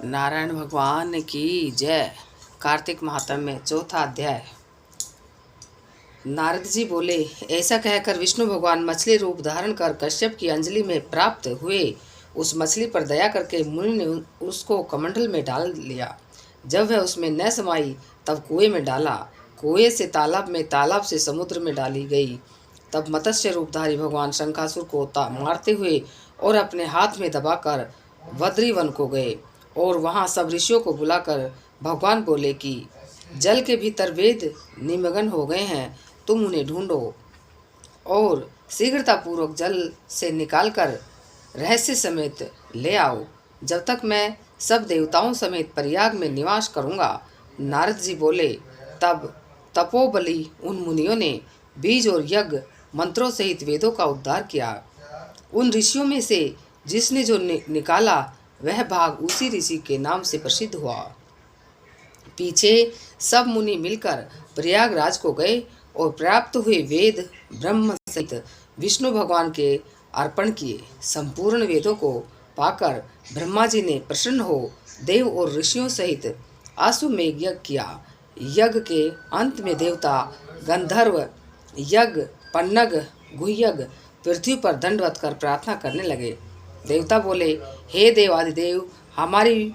नारायण भगवान की जय। कार्तिक महात्म्य चौथा अध्याय। नारद जी बोले, ऐसा कहकर विष्णु भगवान मछली रूप धारण कर कश्यप की अंजलि में प्राप्त हुए। उस मछली पर दया करके मुनि ने उसको कमंडल में डाल लिया। जब वह उसमें न समाई तब कुएं में डाला। कुएं से तालाब में, तालाब से समुद्र में डाली गई। तब मत्स्य रूपधारी भगवान शंखासुर को मारते हुए और अपने हाथ में दबाकर बद्रीवन को गए और वहां सब ऋषियों को बुलाकर भगवान बोले कि जल के भीतर वेद निमग्न हो गए हैं, तुम उन्हें ढूंढो और शीघ्रतापूर्वक जल से निकालकर रहस्य समेत ले आओ, जब तक मैं सब देवताओं समेत प्रयाग में निवास करूंगा। नारद जी बोले, तब तपोबली उन मुनियों ने बीज और यज्ञ मंत्रों सहित वेदों का उद्धार किया। उन ऋषियों में से जिसने जो निकाला वह भाग उसी ऋषि के नाम से प्रसिद्ध हुआ। पीछे सब मुनि मिलकर प्रयागराज को गए और प्राप्त हुए वेद ब्रह्म सहित विष्णु भगवान के अर्पण किए। संपूर्ण वेदों को पाकर ब्रह्मा जी ने प्रसन्न हो देव और ऋषियों सहित आश्वमेघ यज्ञ किया। यज्ञ के अंत में देवता गंधर्व यज्ञ पन्नग गुह्यज्ञ पृथ्वी पर दंडवत कर प्रार्थना करने लगे। देवता बोले, हे देवादिदेव, हमारी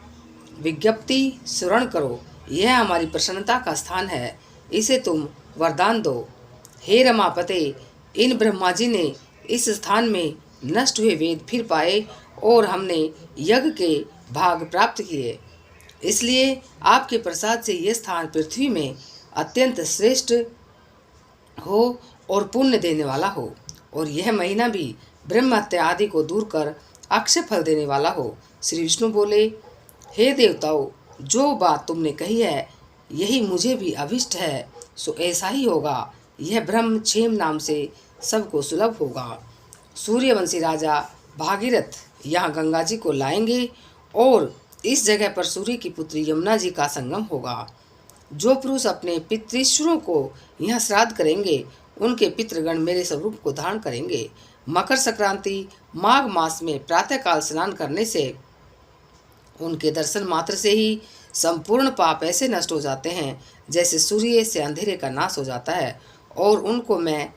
विज्ञप्ति स्मरण करो, यह हमारी प्रसन्नता का स्थान है, इसे तुम वरदान दो। हे रमापते, इन ब्रह्मा जी ने इस स्थान में नष्ट हुए वेद फिर पाए और हमने यज्ञ के भाग प्राप्त किए, इसलिए आपके प्रसाद से यह स्थान पृथ्वी में अत्यंत श्रेष्ठ हो और पुण्य देने वाला हो, और यह महीना भी ब्रह्म हत्या आदि को दूर कर अक्षय फल देने वाला हो। श्री विष्णु बोले, हे देवताओं, जो बात तुमने कही है यही मुझे भी अभिष्ट है, सो ऐसा ही होगा। यह ब्रह्म क्षेम नाम से सबको सुलभ होगा। सूर्यवंशी राजा भागीरथ यहाँ गंगा जी को लाएंगे और इस जगह पर सूर्य की पुत्री यमुना जी का संगम होगा। जो पुरुष अपने पितृश्वरों को यहाँ श्राद्ध करेंगे उनके पितृगण मेरे स्वरूप को धारण करेंगे। मकर संक्रांति माघ मास में प्रातःकाल स्नान करने से उनके दर्शन मात्र से ही संपूर्ण पाप ऐसे नष्ट हो जाते हैं जैसे सूर्य से अंधेरे का नाश हो जाता है, और उनको मैं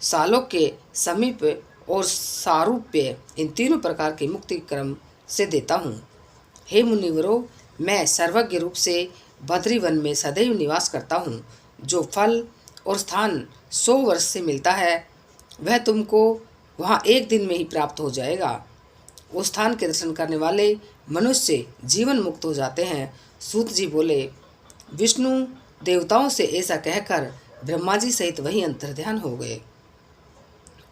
सालोक के समीप और सारूप्य इन तीनों प्रकार के मुक्ति क्रम से देता हूँ। हे मुनिवरों, मैं सर्वज्ञ रूप से बद्रीवन में सदैव निवास करता हूँ। जो फल और स्थान 100 वर्ष से मिलता है वह तुमको वहाँ एक दिन में ही प्राप्त हो जाएगा। उस स्थान के दर्शन करने वाले मनुष्य जीवन मुक्त हो जाते हैं। सूत जी बोले, विष्णु देवताओं से ऐसा कहकर ब्रह्मा जी सहित वही अंतर्ध्यान हो गए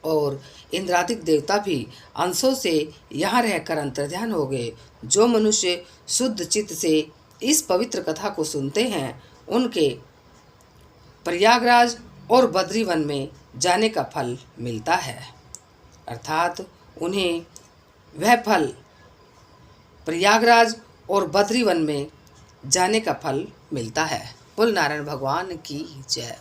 और इंद्रादिक देवता भी अंशों से यहाँ रहकर अंतर्ध्यान हो गए। जो मनुष्य शुद्ध चित्त से इस पवित्र कथा को सुनते हैं उनके प्रयागराज और बद्रीवन में जाने का फल मिलता है, अर्थात उन्हें वह फल प्रयागराज और बद्रीवन में जाने का फल मिलता है। बोल नारायण भगवान की जय।